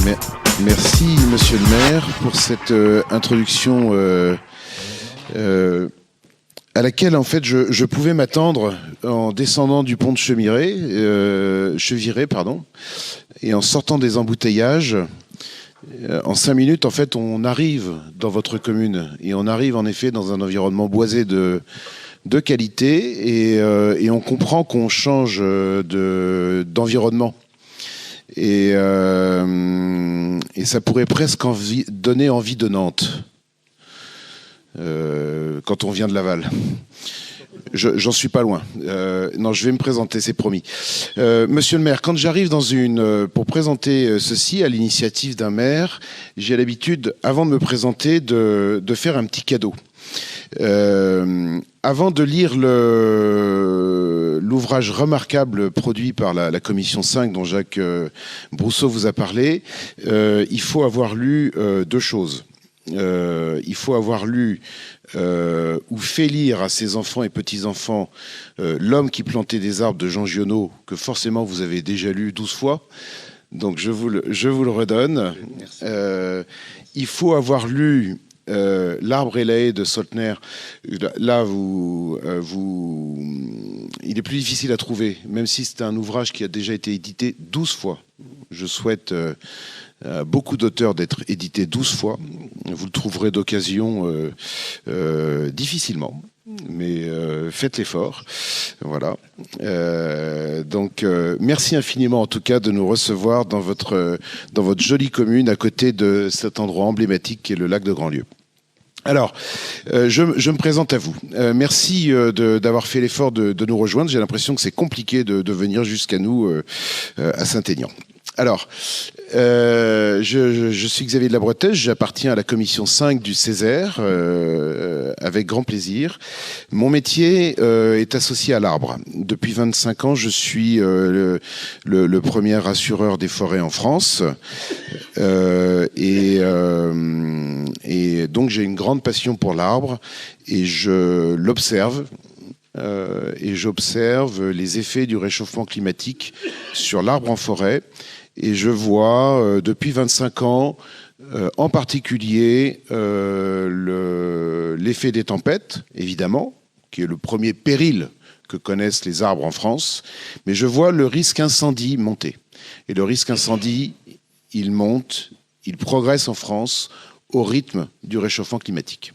Mais- Merci, monsieur le maire, pour cette introduction à laquelle, en fait, je pouvais m'attendre en descendant du pont de Cheviré, pardon, et en sortant des embouteillages. En 5 minutes, en fait, on arrive dans votre commune et on arrive en effet dans un environnement boisé de qualité et on comprend qu'on change d'environnement. Et ça pourrait presque donner envie de Nantes quand on vient de Laval. J'en suis pas loin. Non, je vais me présenter, c'est promis. Monsieur le maire, quand j'arrive pour présenter ceci à l'initiative d'un maire, j'ai l'habitude, avant de me présenter, de faire un petit cadeau. Avant de lire l'ouvrage remarquable produit par la Commission 5 dont Jacques Brousseau vous a parlé, il faut avoir lu deux choses. Il faut avoir lu ou fait lire à ses enfants et petits-enfants L'homme qui plantait des arbres de Jean Giono, que forcément vous avez déjà lu 12 fois. Donc je vous le redonne. Il faut avoir lu L'arbre et la haie de Soltner. Là, il est plus difficile à trouver, même si c'est un ouvrage qui a déjà été édité 12 fois. Je souhaite beaucoup d'auteurs d'être édités 12 fois. Vous le trouverez d'occasion difficilement, mais faites l'effort. Voilà. Donc, merci infiniment en tout cas de nous recevoir dans votre jolie commune à côté de cet endroit emblématique qui est le lac de Grandlieu. Alors, je me présente à vous. Merci d'avoir fait l'effort de nous rejoindre. J'ai l'impression que c'est compliqué de venir jusqu'à nous à Saint-Aignan. Alors, je suis Xavier de la Bretèche, j'appartiens à la commission 5 du Césaire, avec grand plaisir. Mon métier est associé à l'arbre. Depuis 25 ans, je suis le premier assureur des forêts en France. Et donc j'ai une grande passion pour l'arbre et je l'observe. Et j'observe les effets du réchauffement climatique sur l'arbre en forêt. Et je vois depuis 25 ans, en particulier, l'effet des tempêtes, évidemment, qui est le premier péril que connaissent les arbres en France. Mais je vois le risque incendie monter. Et le risque incendie, il monte, il progresse en France au rythme du réchauffement climatique.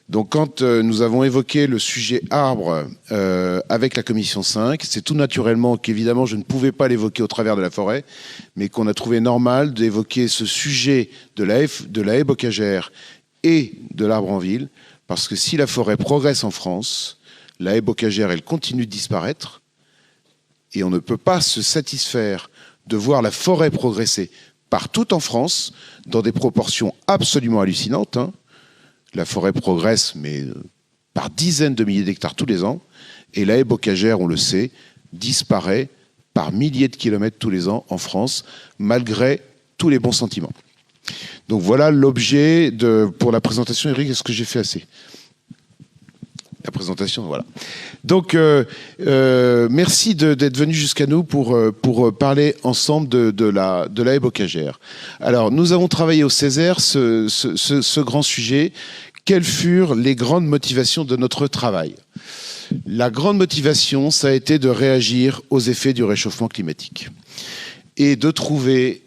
Donc quand nous avons évoqué le sujet arbre avec la Commission 5, c'est tout naturellement qu'évidemment je ne pouvais pas l'évoquer au travers de la forêt, mais qu'on a trouvé normal d'évoquer ce sujet de la haie bocagère et de l'arbre en ville, parce que si la forêt progresse en France, la haie bocagère, elle continue de disparaître, et on ne peut pas se satisfaire de voir la forêt progresser partout en France, dans des proportions absolument hallucinantes, hein. La forêt progresse, mais par dizaines de milliers d'hectares tous les ans. Et la haie bocagère, on le sait, disparaît par milliers de kilomètres tous les ans en France, malgré tous les bons sentiments. Donc voilà l'objet pour la présentation. Eric, est-ce que j'ai fait assez ? La présentation, voilà. Donc, merci d'être venu jusqu'à nous pour parler ensemble de la haie bocagère. Alors, nous avons travaillé au Césaire ce grand sujet. Quelles furent les grandes motivations de notre travail ? La grande motivation, ça a été de réagir aux effets du réchauffement climatique et de trouver,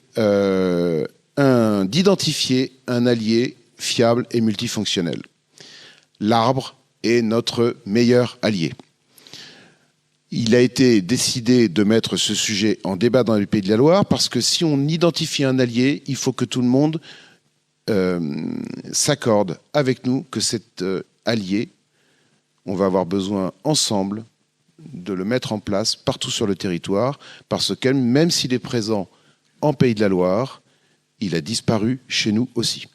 d'identifier un allié fiable et multifonctionnel. L'arbre est notre meilleur allié. Il a été décidé de mettre ce sujet en débat dans les Pays de la Loire parce que si on identifie un allié, il faut que tout le monde s'accorde avec nous que cet allié, on va avoir besoin ensemble de le mettre en place partout sur le territoire parce que même s'il est présent en Pays de la Loire, il a disparu chez nous aussi.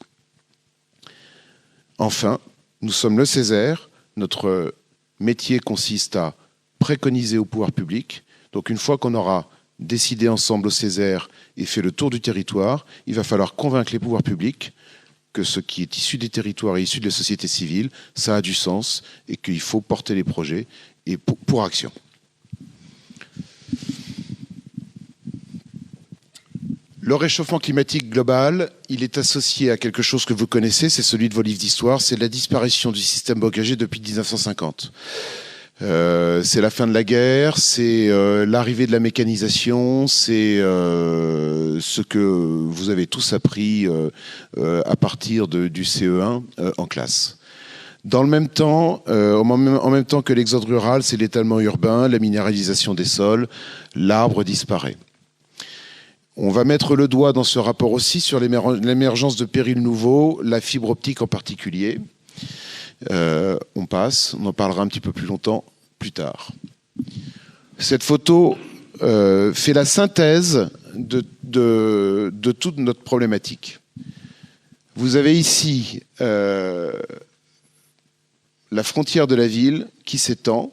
Enfin, nous sommes le Césaire. Notre métier consiste à préconiser au pouvoir public. Donc une fois qu'on aura décidé ensemble au Césaire et fait le tour du territoire, il va falloir convaincre les pouvoirs publics que ce qui est issu des territoires et issu de la société civile, ça a du sens et qu'il faut porter les projets et pour action. Le réchauffement climatique global, il est associé à quelque chose que vous connaissez, c'est celui de vos livres d'histoire, c'est la disparition du système bocager depuis 1950. C'est la fin de la guerre, c'est l'arrivée de la mécanisation, c'est ce que vous avez tous appris à partir du CE1 en classe. Dans le même temps, en même temps que l'exode rural, c'est l'étalement urbain, la minéralisation des sols, l'arbre disparaît. On va mettre le doigt dans ce rapport aussi sur l'émergence de périls nouveaux, la fibre optique en particulier. On passe, on en parlera un petit peu plus longtemps plus tard. Cette photo fait la synthèse de toute notre problématique. Vous avez ici la frontière de la ville qui s'étend.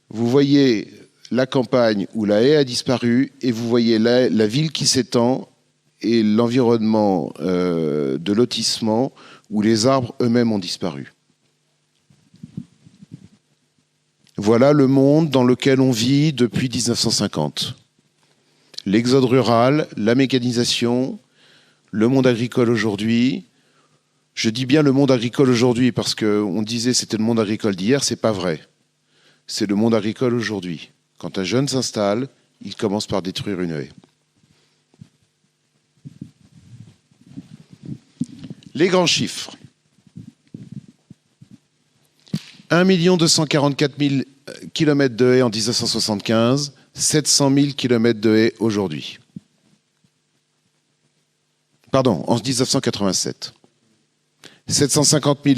Vous voyez la campagne où la haie a disparu et vous voyez la ville qui s'étend et l'environnement de lotissement où les arbres eux-mêmes ont disparu. Voilà le monde dans lequel on vit depuis 1950. L'exode rural, la mécanisation, le monde agricole aujourd'hui. Je dis bien le monde agricole aujourd'hui parce qu'on disait c'était le monde agricole d'hier, c'est pas vrai. C'est le monde agricole aujourd'hui. Quand un jeune s'installe, il commence par détruire une haie. Les grands chiffres. 1 244 000 km de haies en 1975, 700 000 km de haies aujourd'hui. Pardon, en 1987. 750 000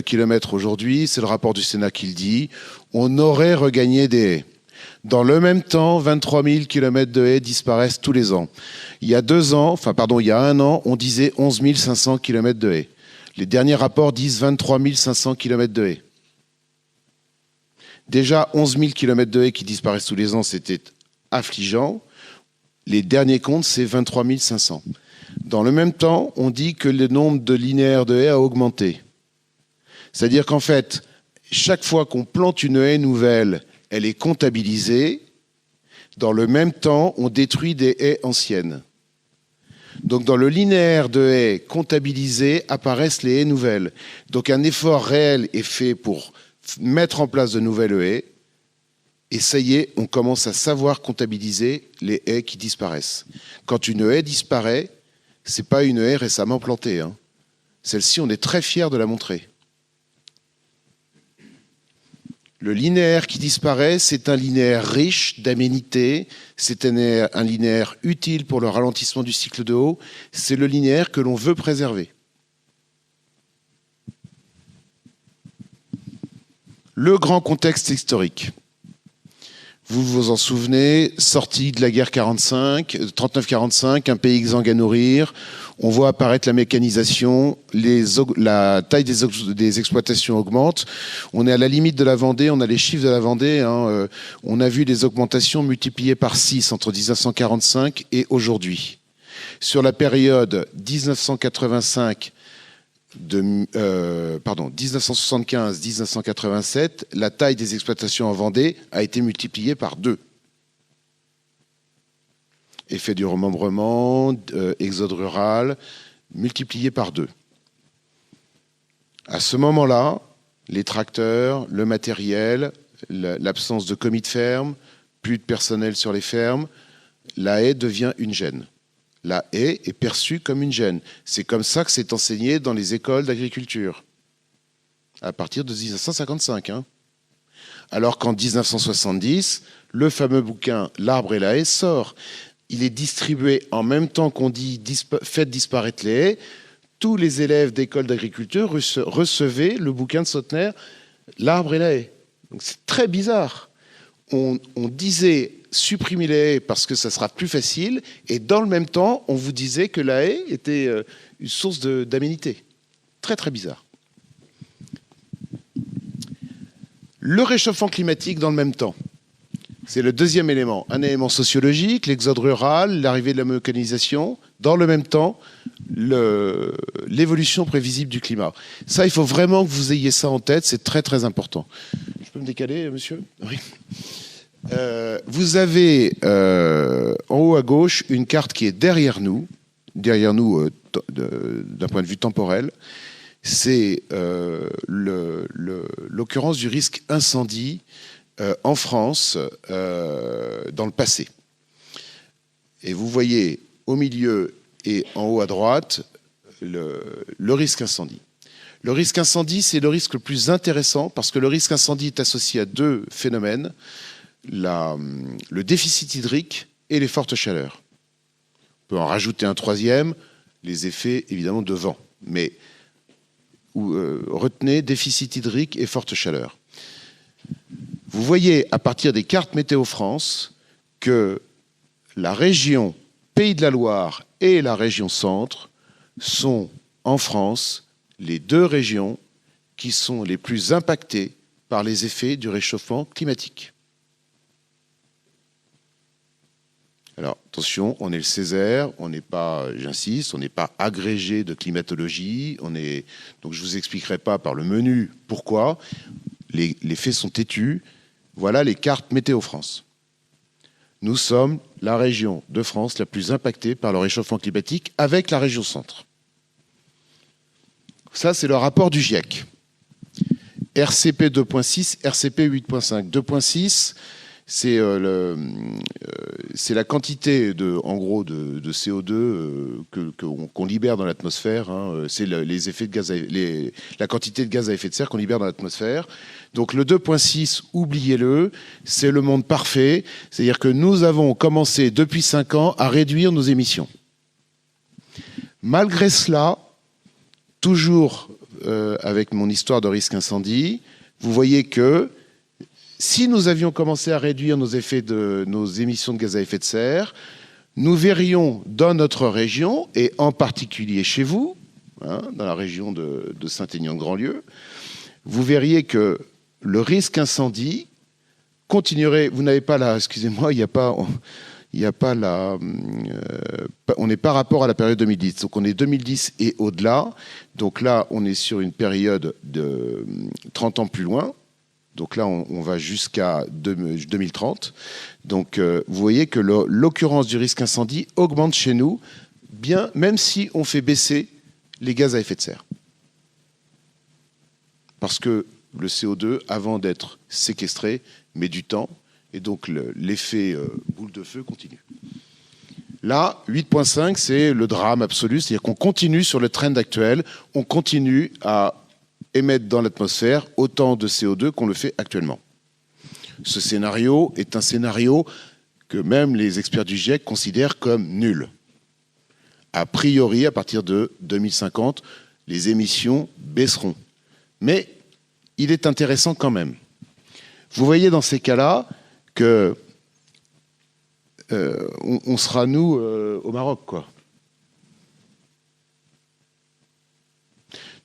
km aujourd'hui, c'est le rapport du Sénat qui le dit. On aurait regagné des haies. Dans le même temps, 23 000 km de haies disparaissent tous les ans. Il y a un an, on disait 11 500 km de haies. Les derniers rapports disent 23 500 km de haies. Déjà, 11 000 km de haies qui disparaissent tous les ans, c'était affligeant. Les derniers comptes, c'est 23 500. Dans le même temps, on dit que le nombre de linéaires de haies a augmenté. C'est-à-dire qu'en fait, chaque fois qu'on plante une haie nouvelle, elle est comptabilisée. Dans le même temps, on détruit des haies anciennes. Donc dans le linéaire de haies comptabilisées apparaissent les haies nouvelles. Donc un effort réel est fait pour mettre en place de nouvelles haies. Et ça y est, on commence à savoir comptabiliser les haies qui disparaissent. Quand une haie disparaît, ce n'est pas une haie récemment plantée, hein. Celle-ci, on est très fiers de la montrer. Le linéaire qui disparaît, c'est un linéaire riche d'aménités, c'est un linéaire utile pour le ralentissement du cycle de eau, c'est le linéaire que l'on veut préserver. Le grand contexte historique. Vous vous en souvenez, sortie de la guerre 39-45, un pays exsangue à nourrir, on voit apparaître la mécanisation, la taille des exploitations augmente. On est à la limite de la Vendée, on a les chiffres de la Vendée. On a vu des augmentations multipliées par 6 entre 1945 et aujourd'hui. Sur la période 1975-1987, la taille des exploitations en Vendée a été multipliée par 2. Effet du remembrement, exode rural, multiplié par 2. À ce moment-là, les tracteurs, le matériel, l'absence de commis de ferme, plus de personnel sur les fermes, la haie devient une gêne. La haie est perçue comme une gêne. C'est comme ça que c'est enseigné dans les écoles d'agriculture, à partir de 1955. Alors qu'en 1970, le fameux bouquin « L'arbre et la haie » sort. Il est distribué en même temps qu'on dit « Faites disparaître les haies ». Tous les élèves d'école d'agriculture recevaient le bouquin de Sautner « L'arbre et la haie ». Donc c'est très bizarre. On disait supprimer les haies parce que ça sera plus facile, et dans le même temps, on vous disait que la haie était une source d'aménité. Très très bizarre. Le réchauffement climatique dans le même temps. C'est le deuxième élément. Un élément sociologique, l'exode rural, l'arrivée de la mécanisation. Dans le même temps, l'évolution prévisible du climat. Ça, il faut vraiment que vous ayez ça en tête. C'est très, très important. Je peux me décaler, monsieur ? Oui. Vous avez en haut à gauche, une carte qui est derrière nous d'un point de vue temporel. C'est l'occurrence du risque incendie en France dans le passé. Et vous voyez au milieu et en haut à droite le risque incendie. Le risque incendie, c'est le risque le plus intéressant parce que le risque incendie est associé à deux phénomènes, le déficit hydrique et les fortes chaleurs. On peut en rajouter un troisième, les effets évidemment de vent. Mais retenez déficit hydrique et forte chaleur. Vous voyez à partir des cartes Météo France que la région Pays de la Loire et la région Centre sont en France les deux régions qui sont les plus impactées par les effets du réchauffement climatique. Alors, attention, on est le Césaire, on n'est pas, j'insiste, on n'est pas agrégé de climatologie, donc je ne vous expliquerai pas par le menu pourquoi, les faits sont têtus. Voilà les cartes Météo France. Nous sommes la région de France la plus impactée par le réchauffement climatique avec la région Centre. Ça, c'est le rapport du GIEC. RCP 2.6, RCP 8.5. 2.6, c'est la quantité en gros de CO2 qu'on libère dans l'atmosphère. Hein. C'est les effets de gaz la quantité de gaz à effet de serre qu'on libère dans l'atmosphère. Donc le 2.6, oubliez-le, c'est le monde parfait. C'est-à-dire que nous avons commencé depuis 5 ans à réduire nos émissions. Malgré cela, toujours avec mon histoire de risque incendie, vous voyez que si nous avions commencé à réduire nos émissions de gaz à effet de serre, nous verrions dans notre région, et en particulier chez vous, hein, dans la région de Saint-Aignan-de-Grandlieu, vous verriez que le risque incendie continuerait. Vous n'avez pas là, excusez-moi, on n'est pas rapport à la période 2010. Donc on est 2010 et au-delà. Donc là, on est sur une période de 30 ans plus loin. Donc là, on va jusqu'à 2030. Donc vous voyez que l'occurrence du risque incendie augmente chez nous, bien, même si on fait baisser les gaz à effet de serre. Parce que le CO2, avant d'être séquestré, met du temps. Et donc l'effet boule de feu continue. Là, 8.5, c'est le drame absolu. C'est-à-dire qu'on continue sur le trend actuel. On continue à émettre dans l'atmosphère autant de CO2 qu'on le fait actuellement. Ce scénario est un scénario que même les experts du GIEC considèrent comme nul. A priori, à partir de 2050, les émissions baisseront. Mais il est intéressant quand même. Vous voyez dans ces cas-là que on sera, nous, au Maroc, quoi.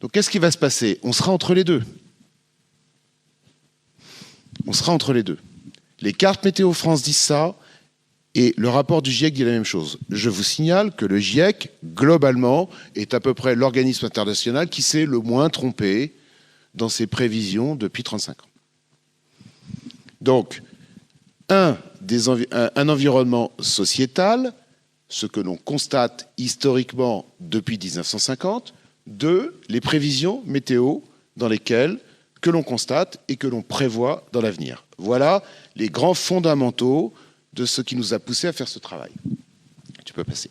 Donc, qu'est-ce qui va se passer? On sera entre les deux. On sera entre les deux. Les cartes Météo France disent ça, et le rapport du GIEC dit la même chose. Je vous signale que le GIEC, globalement, est à peu près l'organisme international qui s'est le moins trompé dans ses prévisions depuis 35 ans. Donc, un environnement sociétal, ce que l'on constate historiquement depuis 1950. 2, les prévisions météo que l'on constate et que l'on prévoit dans l'avenir. Voilà les grands fondamentaux de ce qui nous a poussé à faire ce travail. Tu peux passer.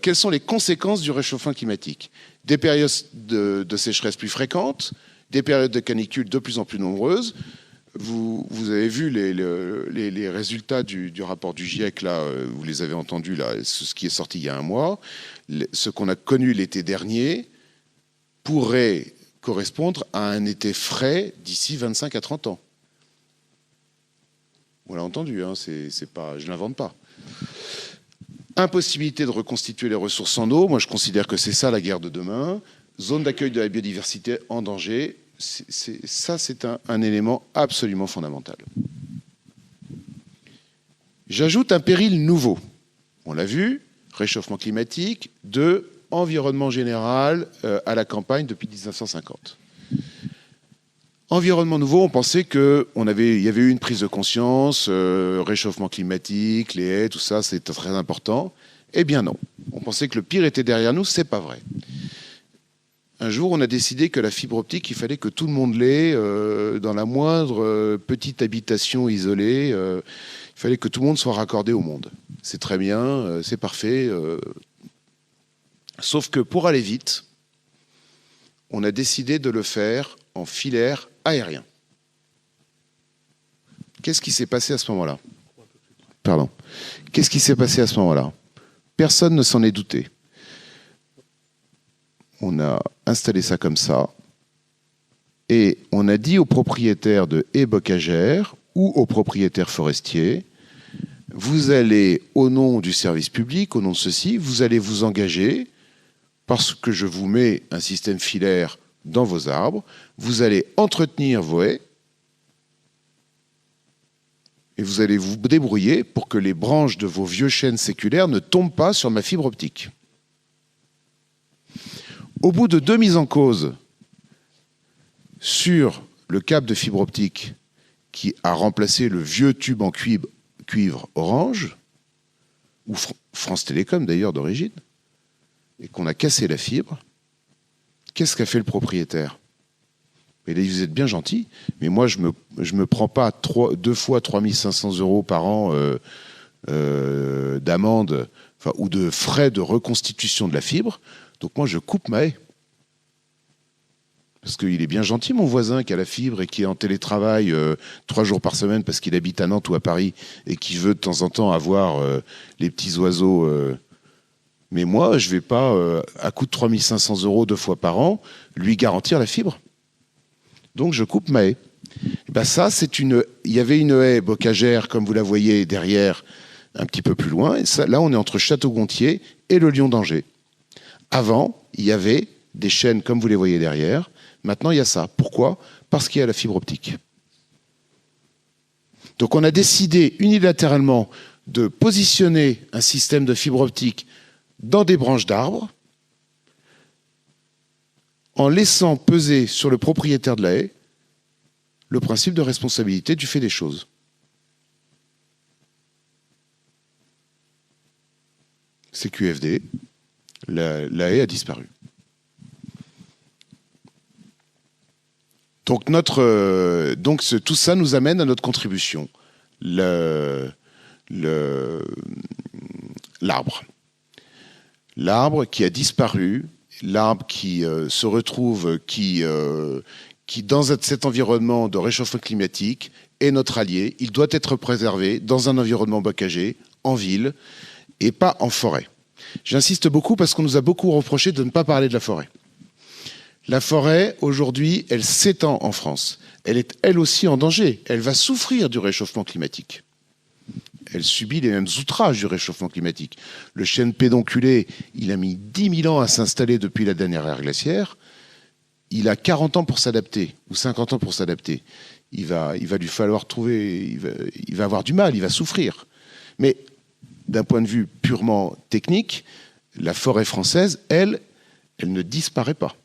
Quelles sont les conséquences du réchauffement climatique? Des périodes de sécheresse plus fréquentes, des périodes de canicule de plus en plus nombreuses. Vous avez vu les résultats du rapport du GIEC, là, vous les avez entendus, là, ce qui est sorti il y a un mois. Ce qu'on a connu l'été dernier pourrait correspondre à un été frais d'ici 25 à 30 ans. On l'a entendu, hein, c'est pas, je ne l'invente pas. Impossibilité de reconstituer les ressources en eau, moi je considère que c'est ça la guerre de demain. Zone d'accueil de la biodiversité en danger. Ça, c'est un élément absolument fondamental. J'ajoute un péril nouveau. On l'a vu, réchauffement climatique, 2, environnement général à la campagne depuis 1950. Environnement nouveau, on pensait qu'il y avait eu une prise de conscience, réchauffement climatique, les haies, tout ça, c'était très important. Eh bien non. On pensait que le pire était derrière nous, c'est pas vrai. Un jour, on a décidé que la fibre optique, il fallait que tout le monde l'ait, dans la moindre petite habitation isolée. Il fallait que tout le monde soit raccordé au monde. C'est très bien, c'est parfait. Sauf que pour aller vite, on a décidé de le faire en filaire aérien. Qu'est-ce qui s'est passé à ce moment-là? Pardon. Qu'est-ce qui s'est passé à ce moment-là? Personne ne s'en est douté. On a installé ça comme ça et on a dit aux propriétaires de haies bocagères ou aux propriétaires forestiers, vous allez, au nom du service public, au nom de ceci, vous allez vous engager parce que je vous mets un système filaire dans vos arbres, vous allez entretenir vos haies et vous allez vous débrouiller pour que les branches de vos vieux chênes séculaires ne tombent pas sur ma fibre optique. Au bout de 2 mises en cause sur le câble de fibre optique qui a remplacé le vieux tube en cuivre Orange, ou France Télécom d'ailleurs d'origine, et qu'on a cassé la fibre, qu'est-ce qu'a fait le propriétaire? Et là, vous êtes bien gentil, mais moi, je me prends pas 2 fois 3 500 € par an d'amende ou de frais de reconstitution de la fibre. Donc moi, je coupe ma haie. Parce qu'il est bien gentil, mon voisin, qui a la fibre et qui est en télétravail 3 jours par semaine parce qu'il habite à Nantes ou à Paris et qui veut de temps en temps avoir les petits oiseaux. Mais moi, je ne vais pas, à coût de 3 500 € 2 fois par an, lui garantir la fibre. Donc je coupe ma haie. Et ben ça, il y avait une haie bocagère, comme vous la voyez derrière, un petit peu plus loin. Et ça, là, on est entre Château-Gontier et le Lion d'Angers. Avant, il y avait des chênes, comme vous les voyez derrière. Maintenant, il y a ça. Pourquoi? Parce qu'il y a la fibre optique. Donc on a décidé unilatéralement de positionner un système de fibre optique dans des branches d'arbres en laissant peser sur le propriétaire de la haie le principe de responsabilité du fait des choses. C'est QFD, la haie a disparu. Donc, tout ça nous amène à notre contribution. L'arbre. L'arbre qui a disparu, l'arbre qui se retrouve, qui dans cet environnement de réchauffement climatique est notre allié. Il doit être préservé dans un environnement bocager, en ville, et pas en forêt. J'insiste beaucoup parce qu'on nous a beaucoup reproché de ne pas parler de la forêt. La forêt, aujourd'hui, elle s'étend en France. Elle est, elle aussi, en danger. Elle va souffrir du réchauffement climatique. Elle subit les mêmes outrages du réchauffement climatique. Le chêne pédonculé, il a mis 10 000 ans à s'installer depuis la dernière ère glaciaire. Il a 40 ans pour s'adapter, ou 50 ans pour s'adapter. Il va lui falloir trouver... Il va avoir du mal, il va souffrir. Mais d'un point de vue purement technique, la forêt française, elle ne disparaît pas.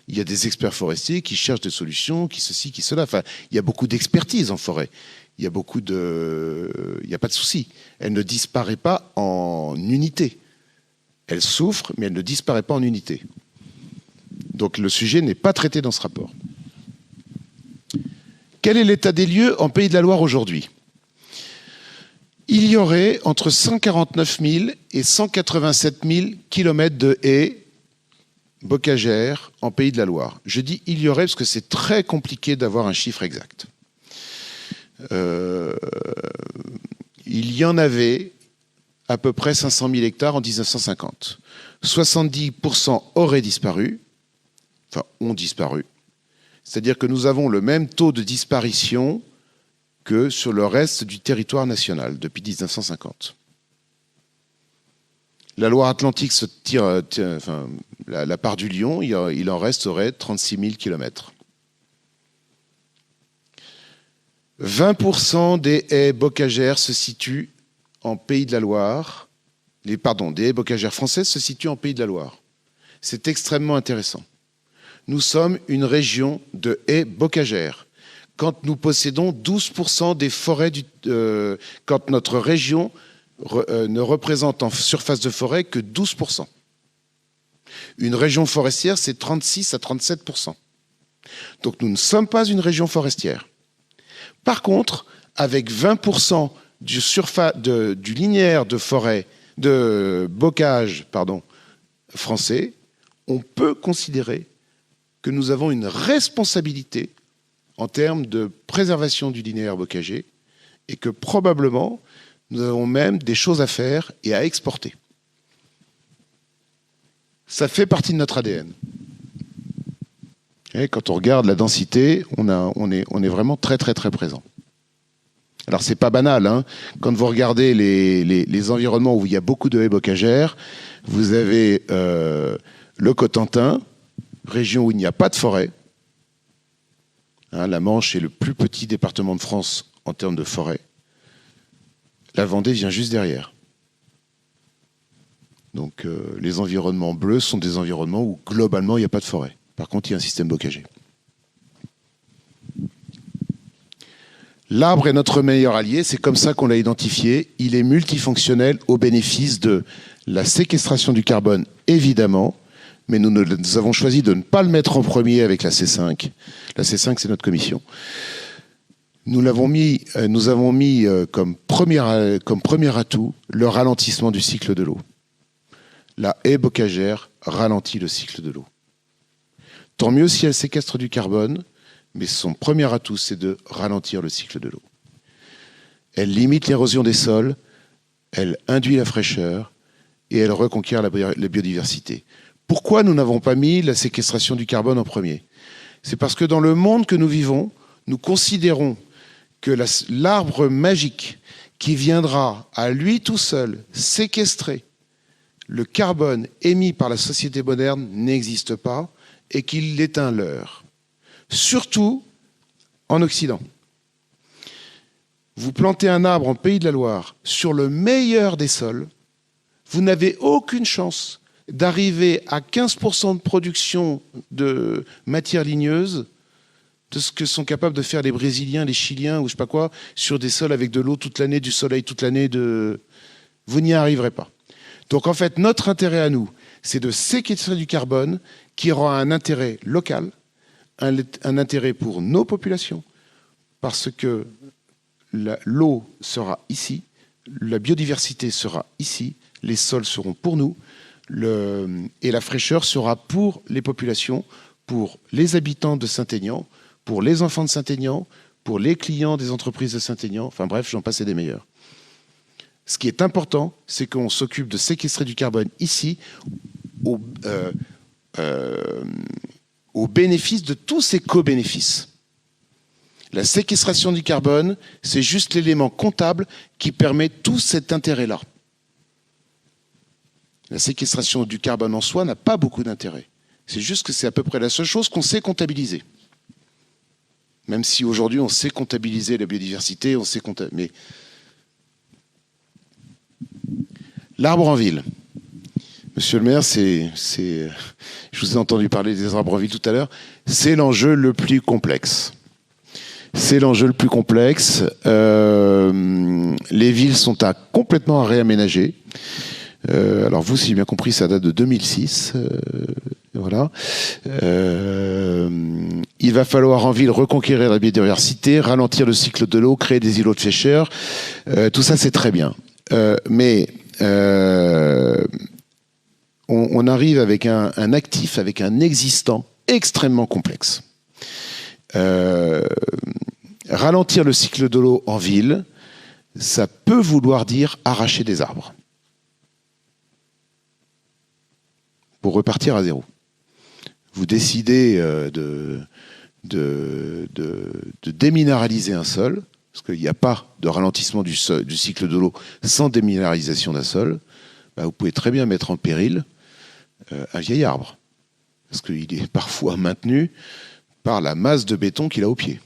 Il y a des experts forestiers qui cherchent des solutions, qui ceci, qui cela. Enfin, il y a beaucoup d'expertise en forêt. Il n'y a pas de souci. Elle ne disparaît pas en unité. Elle souffre, mais elle ne disparaît pas en unité. Donc le sujet n'est pas traité dans ce rapport. Quel est l'état des lieux en Pays de la Loire aujourd'hui? Il y aurait entre 149 000 et 187 000 kilomètres de haies bocagères en Pays de la Loire. Je dis il y aurait parce que c'est très compliqué d'avoir un chiffre exact. Il y en avait à peu près 500 000 hectares en 1950. 70% auraient disparu, enfin ont disparu. C'est-à-dire que nous avons le même taux de disparition que sur le reste du territoire national depuis 1950. La Loire-Atlantique se tire, la part du Lion, il en resterait 36 000 kilomètres. 20% des haies bocagères se situent en Pays de la Loire. Des haies bocagères françaises se situent en Pays de la Loire. C'est extrêmement intéressant. nous sommes une région de haies bocagères. Quand nous possédons 12% des forêts, quand notre région ne représente en surface de forêt que 12%. Une région forestière, c'est 36 à 37%. Donc nous ne sommes pas une région forestière. Par contre, avec 20% du linéaire de forêt, de bocage, français, on peut considérer que nous avons une responsabilité en termes de préservation du linéaire bocager et que probablement nous avons même des choses à faire et à exporter. Ça fait partie de notre ADN. Et quand on regarde la densité, on est vraiment très très très présent. Alors c'est pas banal, hein. Quand vous regardez les environnements où il y a beaucoup de haies bocagères, vous avez le Cotentin, région où il n'y a pas de forêt. Hein, la Manche est le plus petit département de France en termes de forêt. La Vendée vient juste derrière. Donc les environnements bleus sont des environnements où globalement il n'y a pas de forêt. Par contre, il y a un système bocager. L'arbre est notre meilleur allié, c'est comme ça qu'on l'a identifié. Il est multifonctionnel au bénéfice de la séquestration du carbone, évidemment, mais nous avons choisi de ne pas le mettre en premier avec la C5. La C5, c'est notre commission. Nous avons mis comme premier atout le ralentissement du cycle de l'eau. La haie bocagère ralentit le cycle de l'eau. Tant mieux si elle séquestre du carbone, mais son premier atout, c'est de ralentir le cycle de l'eau. Elle limite l'érosion des sols, elle induit la fraîcheur et elle reconquiert la biodiversité. Pourquoi nous n'avons pas mis la séquestration du carbone en premier? C'est parce que dans le monde que nous vivons, nous considérons que l'arbre magique qui viendra à lui tout seul séquestrer le carbone émis par la société moderne n'existe pas et qu'il est un leurre. Surtout en Occident. Vous plantez un arbre en Pays de la Loire sur le meilleur des sols, vous n'avez aucune chance d'arriver à 15% de production de matières ligneuses de ce que sont capables de faire les Brésiliens, les Chiliens ou je sais pas quoi, sur des sols avec de l'eau toute l'année, du soleil toute l'année. Vous n'y arriverez pas. Donc en fait, notre intérêt à nous, c'est de séquestrer du carbone qui aura un intérêt local, un intérêt pour nos populations, parce que l'eau sera ici, la biodiversité sera ici, les sols seront pour nous, et la fraîcheur sera pour les populations, pour les habitants de Saint-Aignan, pour les enfants de Saint-Aignan, pour les clients des entreprises de Saint-Aignan, enfin bref, j'en passe et des meilleurs. Ce qui est important, c'est qu'on s'occupe de séquestrer du carbone ici, au bénéfice de tous ces co-bénéfices. La séquestration du carbone, c'est juste l'élément comptable qui permet tout cet intérêt-là. La séquestration du carbone en soi n'a pas beaucoup d'intérêt. C'est juste que c'est à peu près la seule chose qu'on sait comptabiliser. Même si aujourd'hui on sait comptabiliser la biodiversité, on sait mais l'arbre en ville. Monsieur le maire, je vous ai entendu parler des arbres en ville tout à l'heure, c'est l'enjeu le plus complexe. C'est l'enjeu le plus complexe. Les villes sont complètement à réaménager. Alors vous, si j'ai bien compris, ça date de 2006. Voilà. Il va falloir en ville reconquérir la biodiversité, ralentir le cycle de l'eau, créer des îlots de fraîcheur. Tout ça, c'est très bien. Mais on arrive avec un actif, avec un existant extrêmement complexe. Ralentir le cycle de l'eau en ville, ça peut vouloir dire arracher des arbres pour repartir à zéro. Vous décidez de déminéraliser un sol, parce qu'il n'y a pas de ralentissement du cycle de l'eau sans déminéralisation d'un sol, vous pouvez très bien mettre en péril un vieil arbre, parce qu'il est parfois maintenu par la masse de béton qu'il a au pied.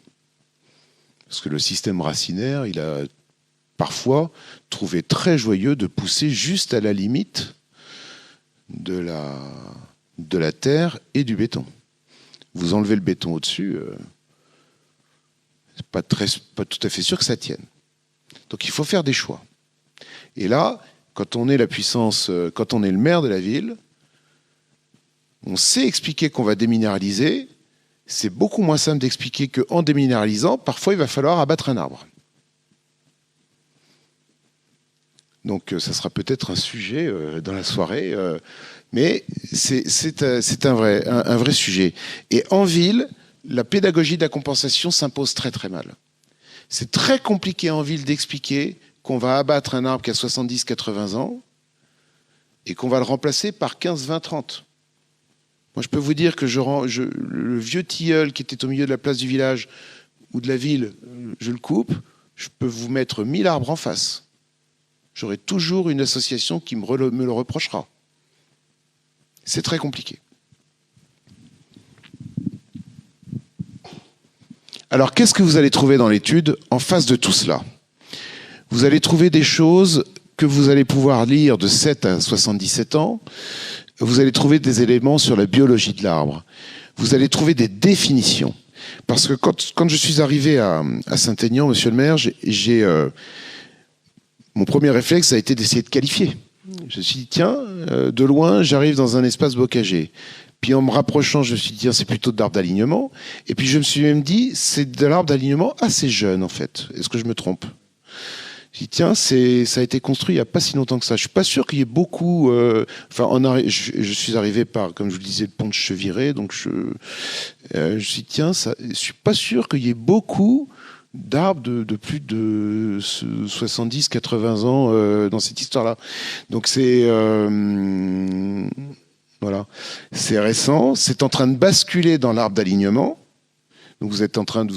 Parce que le système racinaire, il a parfois trouvé très joyeux de pousser juste à la limite de la terre et du béton. vous enlevez le béton au-dessus, c'est pas tout à fait sûr que ça tienne. Donc il faut faire des choix. Et là, quand on est la puissance, quand on est le maire de la ville, on sait expliquer qu'on va déminéraliser. C'est beaucoup moins simple d'expliquer qu'en déminéralisant, parfois il va falloir abattre un arbre. Donc ça sera peut-être un sujet dans la soirée, mais c'est un vrai sujet. Et en ville, la pédagogie de la compensation s'impose très très mal. C'est très compliqué en ville d'expliquer qu'on va abattre un arbre qui a 70, 80 ans et qu'on va le remplacer par 15, 20, 30. Moi, je peux vous dire que le vieux tilleul qui était au milieu de la place du village ou de la ville, je le coupe, je peux vous mettre 1000 arbres en face. J'aurai toujours une association qui me le reprochera. C'est très compliqué. Alors, qu'est-ce que vous allez trouver dans l'étude en face de tout cela? Vous allez trouver des choses que vous allez pouvoir lire de 7 à 77 ans. Vous allez trouver des éléments sur la biologie de l'arbre. Vous allez trouver des définitions. Parce que quand je suis arrivé à Saint-Aignan, monsieur le maire, mon premier réflexe a été d'essayer de qualifier. Je me suis dit, tiens, de loin, j'arrive dans un espace bocager. Puis en me rapprochant, je me suis dit, tiens, c'est plutôt de l'arbre d'alignement. Et puis je me suis même dit, c'est de l'arbre d'alignement assez jeune, en fait. Est-ce que je me trompe? Je me suis dit, tiens, ça a été construit il n'y a pas si longtemps que ça. Je ne suis pas sûr qu'il y ait beaucoup... je suis arrivé par, comme je vous le disais, le pont de Cheviré. Donc je me suis dit, tiens, je ne suis pas sûr qu'il y ait beaucoup d'arbres de plus de 70, 80 ans dans cette histoire-là. Donc c'est... voilà. C'est récent. C'est en train de basculer dans l'arbre d'alignement. Donc vous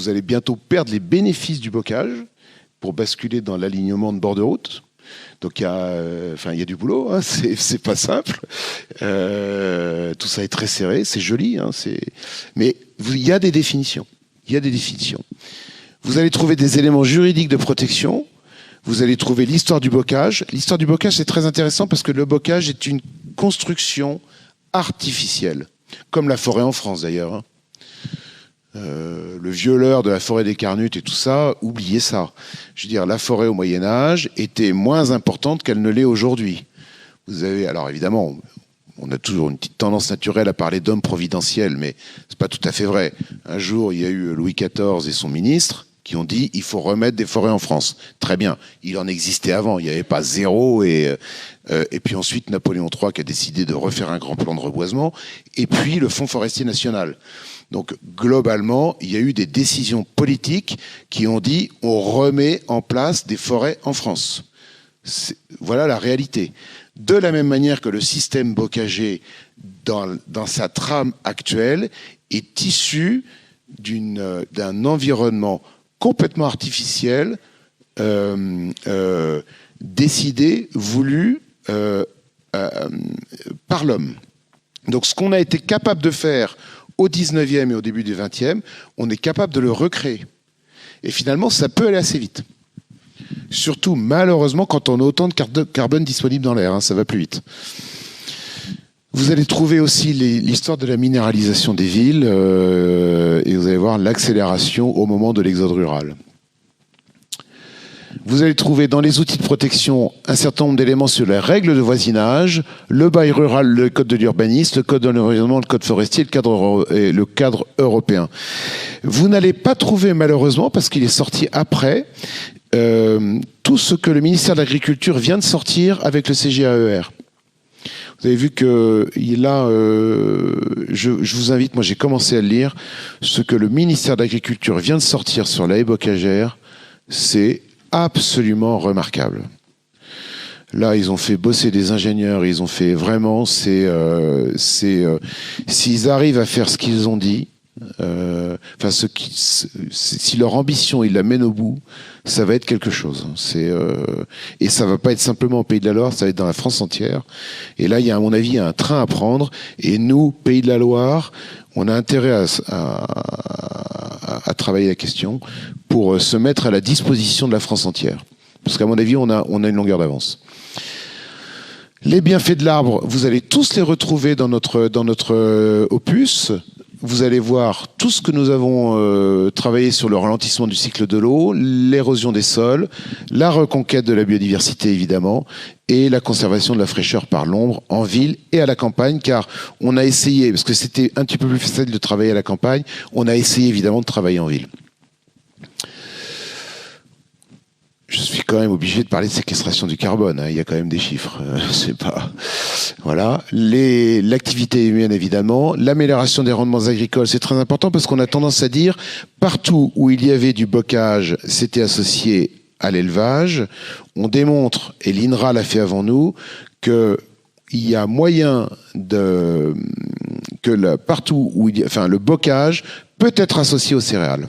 allez bientôt perdre les bénéfices du bocage pour basculer dans l'alignement de bord de route. Donc il y a du boulot, hein, c'est pas simple. Tout ça est très serré, c'est joli, hein, mais il y a des définitions. Vous allez trouver des éléments juridiques de protection. Vous allez trouver l'histoire du bocage. L'histoire du bocage, c'est très intéressant parce que le bocage est une construction artificielle, comme la forêt en France d'ailleurs, hein. Le violeur de la forêt des Carnutes et tout ça, oubliez ça. Je veux dire, la forêt au Moyen-Âge était moins importante qu'elle ne l'est aujourd'hui. Vous avez, alors évidemment, on a toujours une petite tendance naturelle à parler d'hommes providentiels, mais c'est pas tout à fait vrai. Un jour, il y a eu Louis XIV et son ministre qui ont dit il faut remettre des forêts en France. Très bien, il en existait avant, il n'y avait pas zéro. Et puis ensuite, Napoléon III qui a décidé de refaire un grand plan de reboisement, et puis le Fonds forestier national. Donc globalement, il y a eu des décisions politiques qui ont dit on remet en place des forêts en France. Voilà la réalité. De la même manière que le système bocager, dans sa trame actuelle, est issu d'un environnement complètement artificiel, décidé, voulu par l'homme. Donc ce qu'on a été capable de faire au 19e et au début du 20e, on est capable de le recréer. Et finalement, ça peut aller assez vite. Surtout, malheureusement, quand on a autant de carbone disponible dans l'air, hein, ça va plus vite. Vous allez trouver aussi l'histoire de la minéralisation des villes et vous allez voir l'accélération au moment de l'exode rural. Vous allez trouver dans les outils de protection un certain nombre d'éléments sur les règles de voisinage, le bail rural, le code de l'urbanisme, le code de l'environnement, le code forestier, le cadre européen. Vous n'allez pas trouver malheureusement, parce qu'il est sorti après, tout ce que le ministère de l'Agriculture vient de sortir avec le CGAER. Vous avez vu que là, je vous invite, moi j'ai commencé à le lire, ce que le ministère de l'Agriculture vient de sortir sur la haie bocagère, c'est absolument remarquable. Là, ils ont fait bosser des ingénieurs, ils ont fait vraiment, s'ils arrivent à faire ce qu'ils ont dit, si leur ambition, ils la mènent au bout, ça va être quelque chose. Et ça va pas être simplement au Pays de la Loire, ça va être dans la France entière. Et là, il y a, à mon avis, un train à prendre. Et nous, Pays de la Loire, on a intérêt à travailler la question pour se mettre à la disposition de la France entière. Parce qu'à mon avis, on a une longueur d'avance. Les bienfaits de l'arbre, vous allez tous les retrouver dans notre opus. vous allez voir tout ce que nous avons travaillé sur le ralentissement du cycle de l'eau, l'érosion des sols, la reconquête de la biodiversité évidemment, et la conservation de la fraîcheur par l'ombre en ville et à la campagne, car on a essayé, parce que c'était un petit peu plus facile de travailler à la campagne, on a essayé évidemment de travailler en ville. Je suis quand même obligé de parler de séquestration du carbone. Hein. Il y a quand même des chiffres. C'est pas voilà. L'activité humaine évidemment, l'amélioration des rendements agricoles, c'est très important parce qu'on a tendance à dire partout où il y avait du bocage, c'était associé à l'élevage. On démontre, et l'INRA l'a fait avant nous, que il y a moyen que partout où le bocage peut être associé aux céréales.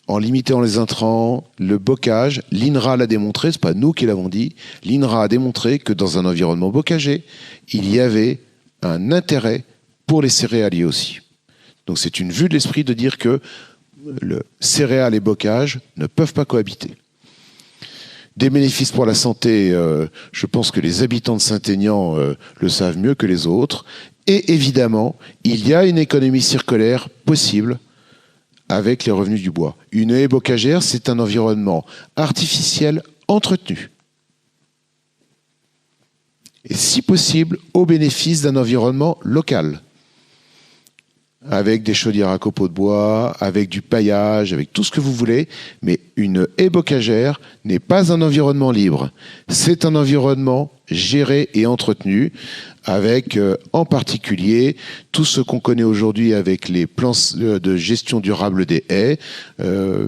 En limitant les intrants, le bocage, l'INRA l'a démontré, c'est pas nous qui l'avons dit, l'INRA a démontré que dans un environnement bocager, il y avait un intérêt pour les céréaliers aussi. Donc c'est une vue de l'esprit de dire que le céréales et bocage ne peuvent pas cohabiter. Des bénéfices pour la santé, je pense que les habitants de Saint-Aignan le savent mieux que les autres. Et évidemment, il y a une économie circulaire possible avec les revenus du bois. Une haie bocagère, c'est un environnement artificiel entretenu. Et si possible, au bénéfice d'un environnement local. Avec des chaudières à copeaux de bois, avec du paillage, avec tout ce que vous voulez. Mais une haie bocagère n'est pas un environnement libre. C'est un environnement géré et entretenu avec en particulier tout ce qu'on connaît aujourd'hui avec les plans de gestion durable des haies,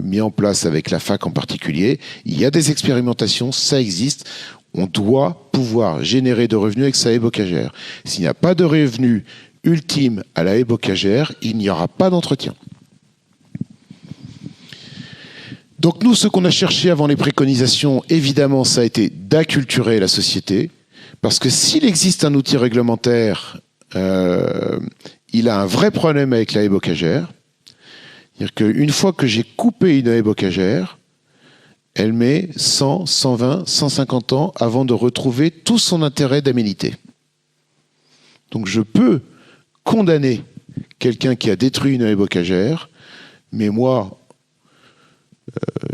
mis en place avec la FAC en particulier. Il y a des expérimentations, ça existe. On doit pouvoir générer de revenus avec sa haie bocagère. S'il n'y a pas de revenus ultime à la haie bocagère, il n'y aura pas d'entretien. Donc nous, ce qu'on a cherché avant les préconisations, évidemment, ça a été d'acculturer la société, parce que s'il existe un outil réglementaire, il a un vrai problème avec la haie bocagère. C'est-à-dire qu'une fois que j'ai coupé une haie bocagère, elle met 100, 120, 150 ans avant de retrouver tout son intérêt d'aménité. Donc je peux condamner quelqu'un qui a détruit une haie bocagère, mais moi,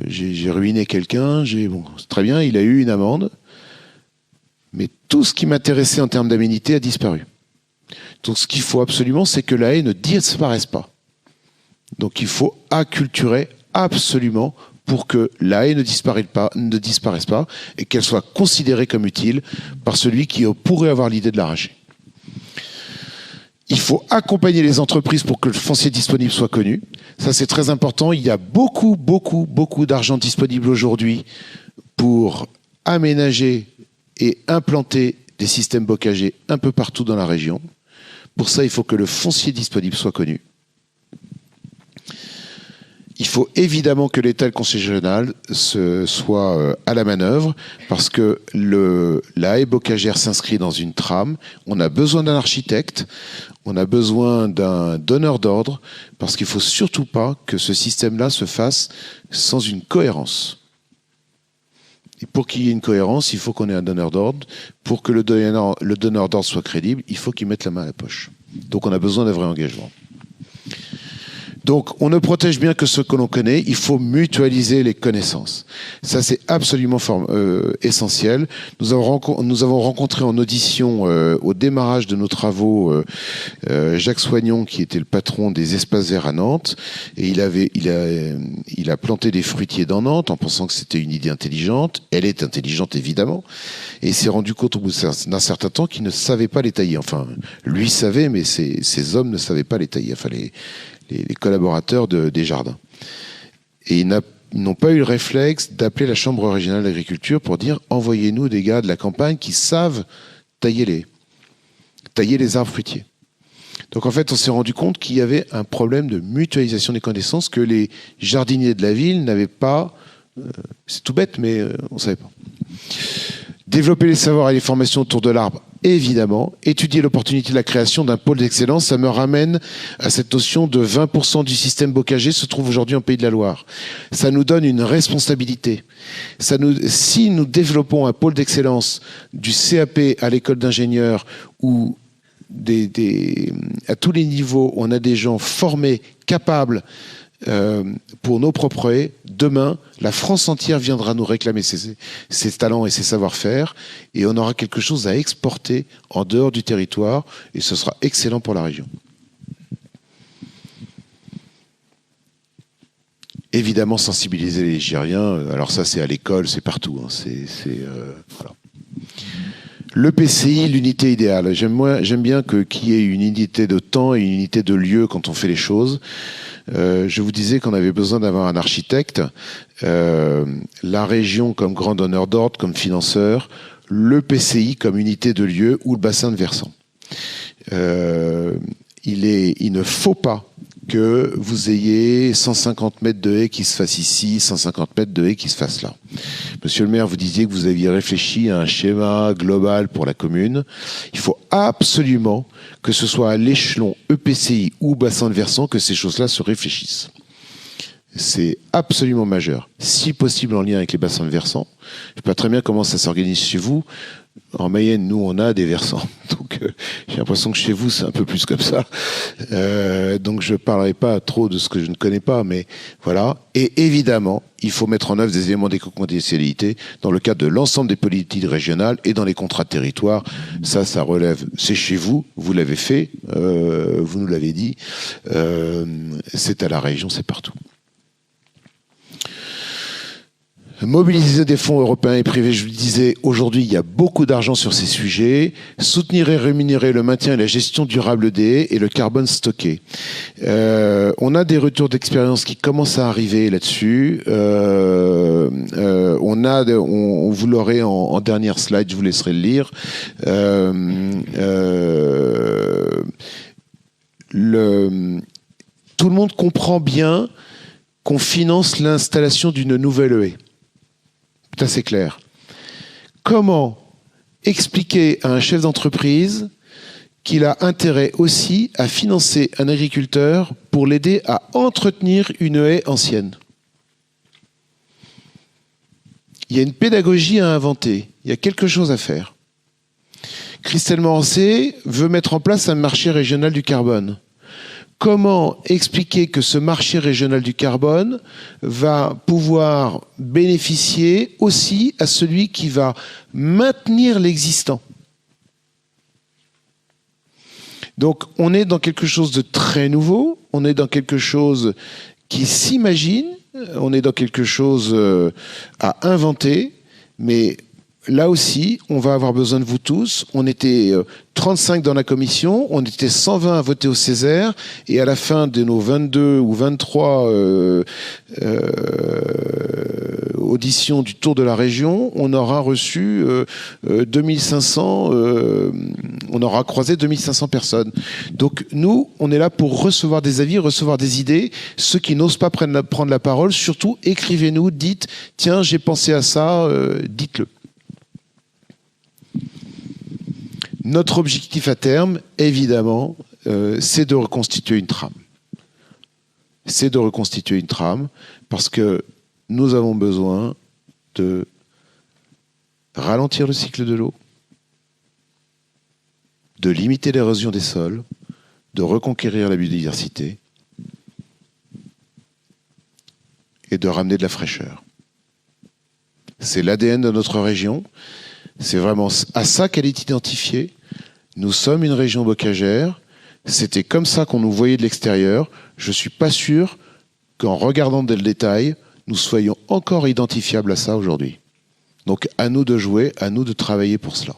j'ai ruiné quelqu'un, bon, c'est très bien, il a eu une amende, mais tout ce qui m'intéressait en termes d'aménité a disparu. Donc ce qu'il faut absolument, c'est que la haie ne disparaisse pas. Donc il faut acculturer absolument pour que la haie ne disparaisse pas et qu'elle soit considérée comme utile par celui qui pourrait avoir l'idée de l'arracher. Il faut accompagner les entreprises pour que le foncier disponible soit connu. Ça, c'est très important. Il y a beaucoup d'argent disponible aujourd'hui pour aménager et implanter des systèmes bocagers un peu partout dans la région. Pour ça, il faut que le foncier disponible soit connu. Il faut évidemment que l'État et le Conseil régional soient à la manœuvre parce que la haie bocagère s'inscrit dans une trame. On a besoin d'un architecte, on a besoin d'un donneur d'ordre parce qu'il ne faut surtout pas que ce système-là se fasse sans une cohérence. Et pour qu'il y ait une cohérence, il faut qu'on ait un donneur d'ordre. Pour que le donneur d'ordre soit crédible, il faut qu'il mette la main à la poche. Donc on a besoin d'un vrai engagement. Donc, on ne protège bien que ce que l'on connaît, il faut mutualiser les connaissances. Ça, c'est absolument essentiel. Nous avons rencontré en audition, au démarrage de nos travaux, Jacques Soignon, qui était le patron des espaces verts à Nantes, et il a planté des fruitiers dans Nantes en pensant que c'était une idée intelligente. Elle est intelligente, évidemment, et il s'est rendu compte au bout d'un certain temps qu'il ne savait pas les tailler. Enfin, lui savait, mais ses hommes ne savaient pas les tailler. Enfin, les collaborateurs des jardins. Et ils n'ont pas eu le réflexe d'appeler la Chambre régionale d'agriculture pour dire « envoyez-nous des gars de la campagne qui savent tailler les arbres fruitiers ». Donc en fait, on s'est rendu compte qu'il y avait un problème de mutualisation des connaissances que les jardiniers de la ville n'avaient pas... c'est tout bête, mais on ne savait pas. Développer les savoirs et les formations autour de l'arbre, évidemment. Étudier l'opportunité de la création d'un pôle d'excellence, ça me ramène à cette notion de 20% du système bocager se trouve aujourd'hui en Pays de la Loire. Ça nous donne une responsabilité. Si nous développons un pôle d'excellence du CAP à l'école d'ingénieurs ou à tous les niveaux, on a des gens formés, capables pour nos propres haies. Demain, la France entière viendra nous réclamer ses talents et ses savoir-faire, et on aura quelque chose à exporter en dehors du territoire, et ce sera excellent pour la région. Évidemment, sensibiliser les Ligériens, alors ça c'est à l'école, c'est partout. Hein, voilà. Le PCI, l'unité idéale. J'aime bien qu'il y ait une unité de temps et une unité de lieu quand on fait les choses. Je vous disais qu'on avait besoin d'avoir un architecte, la région comme grand donneur d'ordre, comme financeur, le PCI comme unité de lieu ou le bassin de versant. Il ne faut pas que vous ayez 150 mètres de haies qui se fassent ici, 150 mètres de haies qui se fassent là. Monsieur le maire, vous disiez que vous aviez réfléchi à un schéma global pour la commune. Il faut absolument que ce soit à l'échelon EPCI ou bassin de versant que ces choses-là se réfléchissent. C'est absolument majeur. Si possible en lien avec les bassins de versant. Je ne sais pas très bien comment ça s'organise chez vous. En Mayenne, nous, on a des versants. Donc, j'ai l'impression que chez vous, c'est un peu plus comme ça. Donc, je ne parlerai pas trop de ce que je ne connais pas, mais voilà. Et évidemment, il faut mettre en œuvre des éléments d'éco-conditionnalité dans le cadre de l'ensemble des politiques régionales et dans les contrats de territoire. Ça relève. C'est chez vous, vous l'avez fait, vous nous l'avez dit. C'est à la région, c'est partout. Mobiliser des fonds européens et privés, je vous le disais, aujourd'hui, il y a beaucoup d'argent sur ces sujets. Soutenir et rémunérer le maintien et la gestion durable des haies et le carbone stocké. On a des retours d'expérience qui commencent à arriver là-dessus. On vous l'aurez en dernière slide, je vous laisserai le lire. Tout le monde comprend bien qu'on finance l'installation d'une nouvelle haie. Ça, c'est clair. Comment expliquer à un chef d'entreprise qu'il a intérêt aussi à financer un agriculteur pour l'aider à entretenir une haie ancienne? Il y a une pédagogie à inventer. Il y a quelque chose à faire. Christelle Morancé veut mettre en place un marché régional du carbone. Comment expliquer que ce marché régional du carbone va pouvoir bénéficier aussi à celui qui va maintenir l'existant? Donc on est dans quelque chose de très nouveau, on est dans quelque chose qui s'imagine, on est dans quelque chose à inventer, mais là aussi, on va avoir besoin de vous tous. On était 35 dans la commission, on était 120 à voter au Césaire, et à la fin de nos 22 ou 23 auditions du tour de la région, on aura reçu 2500, on aura croisé 2500 personnes. Donc nous, on est là pour recevoir des avis, recevoir des idées. Ceux qui n'osent pas prendre la parole, surtout écrivez-nous, dites, tiens, j'ai pensé à ça, dites-le. Notre objectif à terme, évidemment, c'est de reconstituer une trame. C'est de reconstituer une trame parce que nous avons besoin de ralentir le cycle de l'eau, de limiter l'érosion des sols, de reconquérir la biodiversité et de ramener de la fraîcheur. C'est l'ADN de notre région. C'est vraiment à ça qu'elle est identifiée. Nous sommes une région bocagère. C'était comme ça qu'on nous voyait de l'extérieur. Je ne suis pas sûr qu'en regardant dans le détail, nous soyons encore identifiables à ça aujourd'hui. Donc à nous de jouer, à nous de travailler pour cela.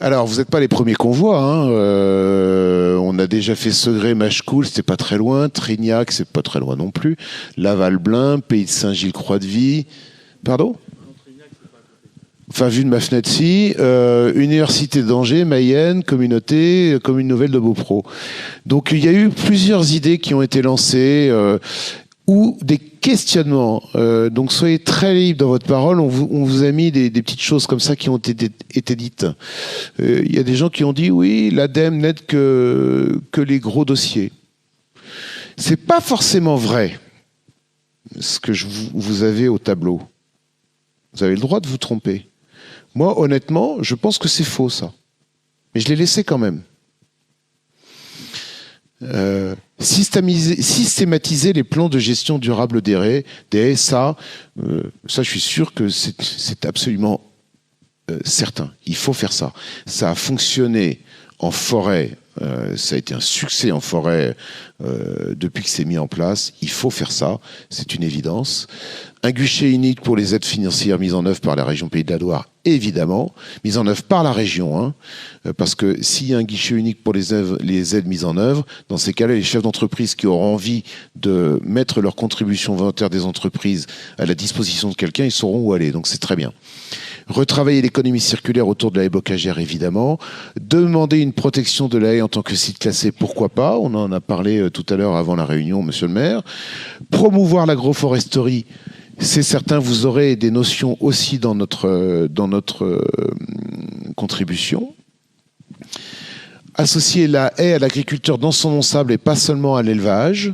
Alors, vous n'êtes pas les premiers qu'on voit. Hein. On a déjà fait Segré, Machecoul, c'était pas très loin. Trignac, c'est pas très loin non plus. Laval-Blin, Pays de Saint-Gilles, Croix-de-Vie. Pardon ? Enfin, vu de ma fenêtre, si. Université d'Angers, Mayenne, communauté, commune nouvelle de Beaupro. Donc, il y a eu plusieurs idées qui ont été lancées. Ou des questionnements. Donc soyez très libres dans votre parole. On vous a mis des petites choses comme ça qui ont été dites. Il y a des gens qui ont dit oui, l'ADEME n'aide que les gros dossiers. C'est pas forcément vrai ce que vous avez au tableau. Vous avez le droit de vous tromper. Moi, honnêtement, je pense que c'est faux, ça. Mais je l'ai laissé quand même. Systématiser les plans de gestion durable des haies, ça, je suis sûr que c'est absolument certain. Il faut faire ça. Ça a fonctionné en forêt. Ça a été un succès en forêt depuis que c'est mis en place. Il faut faire ça, c'est une évidence. Un guichet unique pour les aides financières mises en œuvre par la région Pays de la Loire, évidemment, mises en œuvre par la région, hein, parce que s'il y a un guichet unique pour les aides mises en œuvre, dans ces cas-là, les chefs d'entreprise qui auront envie de mettre leur contribution volontaire des entreprises à la disposition de quelqu'un, ils sauront où aller, donc c'est très bien. Retravailler l'économie circulaire autour de la haie bocagère, évidemment. Demander une protection de la haie en tant que site classé, pourquoi pas. On en a parlé tout à l'heure avant la réunion, monsieur le maire. Promouvoir l'agroforesterie, c'est certain, vous aurez des notions aussi dans notre contribution. Associer la haie à l'agriculture dans son ensemble et pas seulement à l'élevage.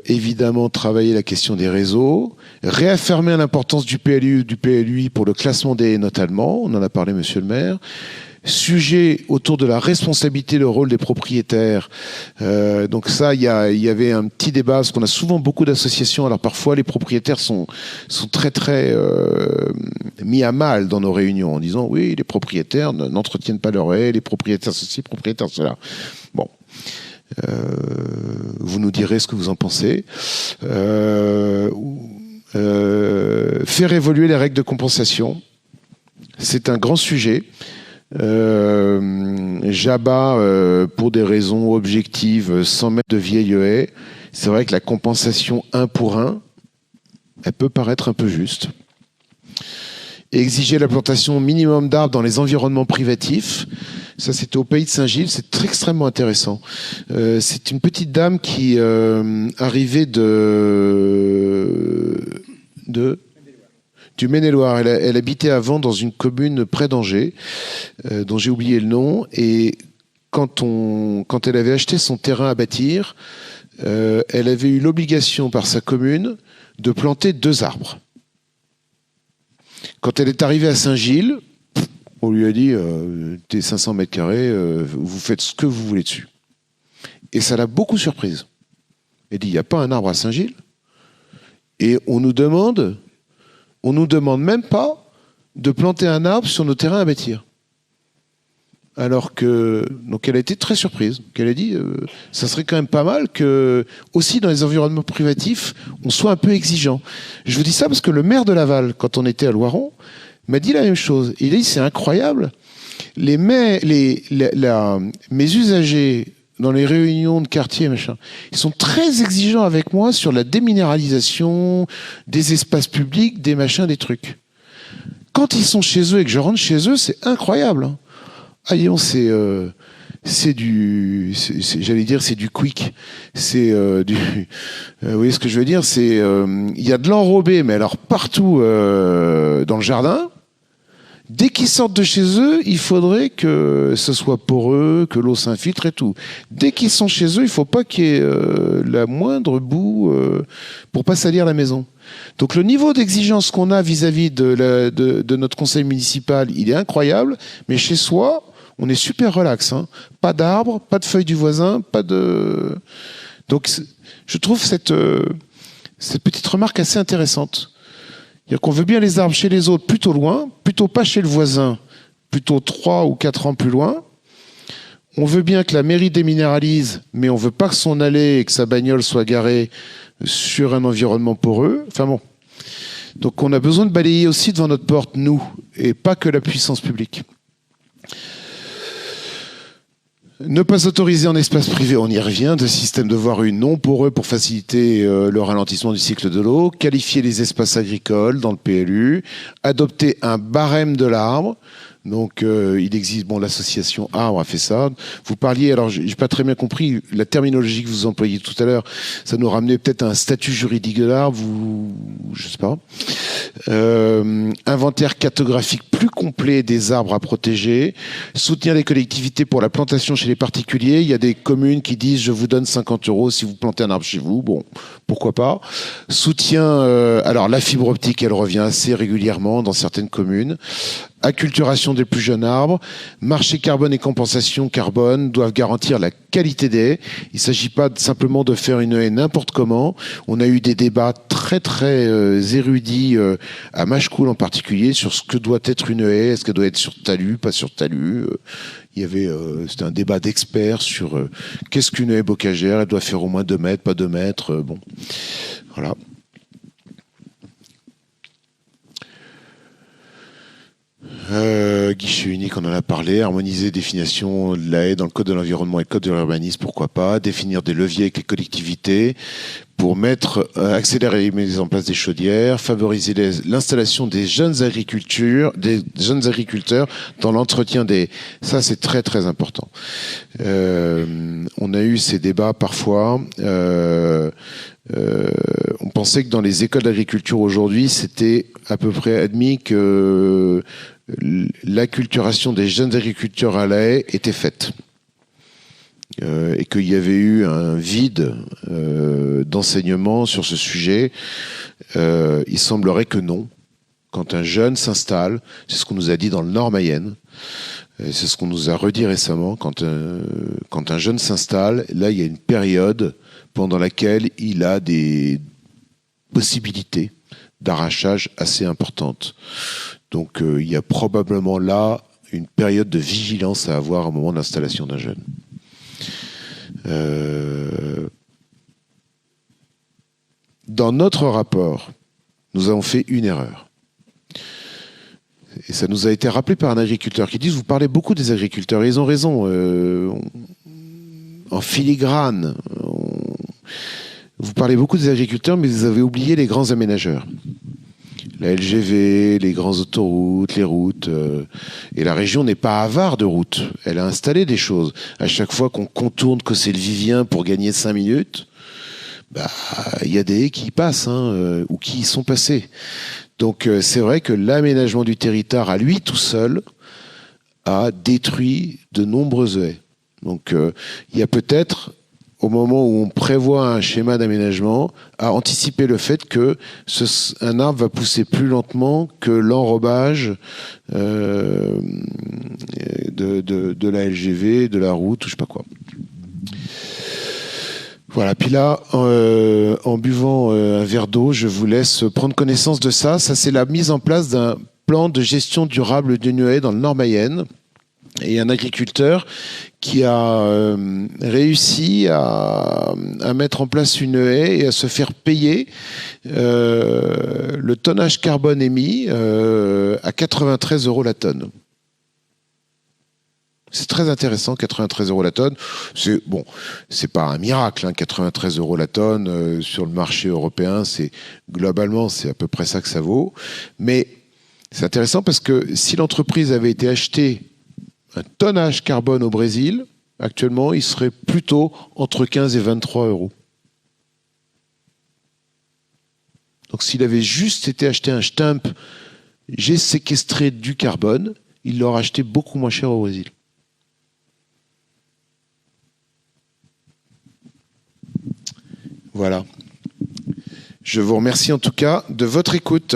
Évidemment, travailler la question des réseaux, réaffirmer l'importance du PLU, du PLUI pour le classement des haies notamment, on en a parlé monsieur le maire, sujet autour de la responsabilité, le rôle des propriétaires, donc ça il y avait un petit débat parce qu'on a souvent beaucoup d'associations, alors parfois les propriétaires sont très mis à mal dans nos réunions en disant oui les propriétaires n'entretiennent pas leurs haies, les propriétaires ceci, propriétaires cela. Bon. Vous nous direz ce que vous en pensez. Faire évoluer les règles de compensation, c'est un grand sujet. J'abats pour des raisons objectives 100 mètres de vieille haie. C'est vrai que la compensation 1 pour 1, elle peut paraître un peu juste. Et exiger la plantation minimum d'arbres dans les environnements privatifs. Ça, c'était au pays de Saint-Gilles. C'est extrêmement intéressant. C'est une petite dame qui arrivait du Maine-et-Loire. Elle habitait avant dans une commune près d'Angers, dont j'ai oublié le nom. Et quand elle avait acheté son terrain à bâtir, elle avait eu l'obligation par sa commune de planter 2 arbres. Quand elle est arrivée à Saint-Gilles, on lui a dit t'es 500 mètres carrés, vous faites ce que vous voulez dessus. Et ça l'a beaucoup surprise. Elle dit il n'y a pas un arbre à Saint-Gilles. Et on nous demande même pas de planter un arbre sur nos terrains à bâtir. Alors que, donc elle a été très surprise. Elle a dit, ça serait quand même pas mal que, aussi dans les environnements privatifs, on soit un peu exigeant. Je vous dis ça parce que le maire de Laval, quand on était à Loiron, m'a dit la même chose. Il a dit, c'est incroyable. Mes usagers dans les réunions de quartier, machin, ils sont très exigeants avec moi sur la déminéralisation des espaces publics, des machins, des trucs. Quand ils sont chez eux et que je rentre chez eux, c'est incroyable. Ah, disons, j'allais dire, c'est du quick. Vous voyez ce que je veux dire? Il y a de l'enrobé, mais alors partout dans le jardin. Dès qu'ils sortent de chez eux, il faudrait que ce soit poreux, que l'eau s'infiltre et tout. Dès qu'ils sont chez eux, il ne faut pas qu'il y ait la moindre boue pour pas salir la maison. Donc le niveau d'exigence qu'on a vis-à-vis de notre conseil municipal, il est incroyable, mais chez soi, on est super relax. Hein. Pas d'arbres, pas de feuilles du voisin, pas de... Donc je trouve cette petite remarque assez intéressante. C'est-à-dire qu'on veut bien les arbres chez les autres plutôt loin, plutôt pas chez le voisin, plutôt 3 ou 4 ans plus loin. On veut bien que la mairie déminéralise, mais on veut pas que son allée et que sa bagnole soit garée sur un environnement poreux. Enfin bon. Donc on a besoin de balayer aussi devant notre porte, nous, et pas que la puissance publique. Ne pas autoriser en espace privé, on y revient, de système de voies rues non poreux pour faciliter le ralentissement du cycle de l'eau, qualifier les espaces agricoles dans le PLU, adopter un barème de l'arbre, Donc, il existe, bon, l'association Arbre a fait ça. Vous parliez, alors, j'ai pas très bien compris la terminologie que vous employez tout à l'heure. Ça nous ramenait peut-être à un statut juridique de l'arbre, je sais pas. Inventaire cartographique plus complet des arbres à protéger. Soutenir les collectivités pour la plantation chez les particuliers. Il y a des communes qui disent, je vous donne 50 € si vous plantez un arbre chez vous. Bon, pourquoi pas. Soutien, alors la fibre optique, elle revient assez régulièrement dans certaines communes. Acculturation des plus jeunes arbres, marché carbone et compensation carbone doivent garantir la qualité des haies. Il ne s'agit pas simplement de faire une haie n'importe comment. On a eu des débats très très érudits à Machecoul en particulier sur ce que doit être une haie. Est-ce qu'elle doit être sur talus, pas sur talus. Il y avait, c'était un débat d'experts sur qu'est-ce qu'une haie bocagère. Elle doit faire au moins 2 mètres, pas 2 mètres. Bon, voilà. Guichet unique, on en a parlé. Harmoniser définition de la haie dans le code de l'environnement et le code de l'urbanisme, pourquoi pas. Définir des leviers avec les collectivités pour accélérer la mise en place des chaudières, favoriser l'installation des jeunes agriculteurs dans l'entretien des. Ça, c'est très très important. On a eu ces débats parfois. On pensait que dans les écoles d'agriculture aujourd'hui, c'était à peu près admis que l'acculturation des jeunes agriculteurs à la haie était faite. Et qu'il y avait eu un vide d'enseignement sur ce sujet. Il semblerait que non. Quand un jeune s'installe, c'est ce qu'on nous a dit dans le Nord Mayenne, c'est ce qu'on nous a redit récemment, quand un jeune s'installe, là il y a une période pendant laquelle il a des possibilités d'arrachage assez importantes. Donc il y a probablement là une période de vigilance à avoir au moment de l'installation d'un jeune. Dans notre rapport, nous avons fait une erreur. Et ça nous a été rappelé par un agriculteur qui dit, vous parlez beaucoup des agriculteurs, et ils ont raison. En filigrane, vous parlez beaucoup des agriculteurs, mais vous avez oublié les grands aménageurs. La LGV, les grandes autoroutes, les routes. Et la région n'est pas avare de routes. Elle a installé des choses. À chaque fois qu'on contourne que c'est le Vivien pour gagner 5 minutes, il y a des haies qui passent, ou qui y sont passées. Donc c'est vrai que l'aménagement du territoire à lui tout seul a détruit de nombreuses haies. Donc il y a peut-être, au moment où on prévoit un schéma d'aménagement, à anticiper le fait que un arbre va pousser plus lentement que l'enrobage de la LGV, de la route, ou je sais pas quoi. Voilà, puis là, en buvant un verre d'eau, je vous laisse prendre connaissance de ça. Ça, c'est la mise en place d'un plan de gestion durable d'une haie dans le Nord Mayenne. Et un agriculteur qui a réussi à mettre en place une haie et à se faire payer le tonnage carbone émis à 93 € la tonne. C'est très intéressant, 93 € la tonne. C'est pas un miracle, 93 € la tonne sur le marché européen. Globalement, c'est à peu près ça que ça vaut. Mais c'est intéressant parce que si l'entreprise avait été achetée un tonnage carbone au Brésil, actuellement, il serait plutôt entre 15 et 23 €. Donc s'il avait juste été acheté un stamp, j'ai séquestré du carbone, il l'aurait acheté beaucoup moins cher au Brésil. Voilà. Je vous remercie en tout cas de votre écoute.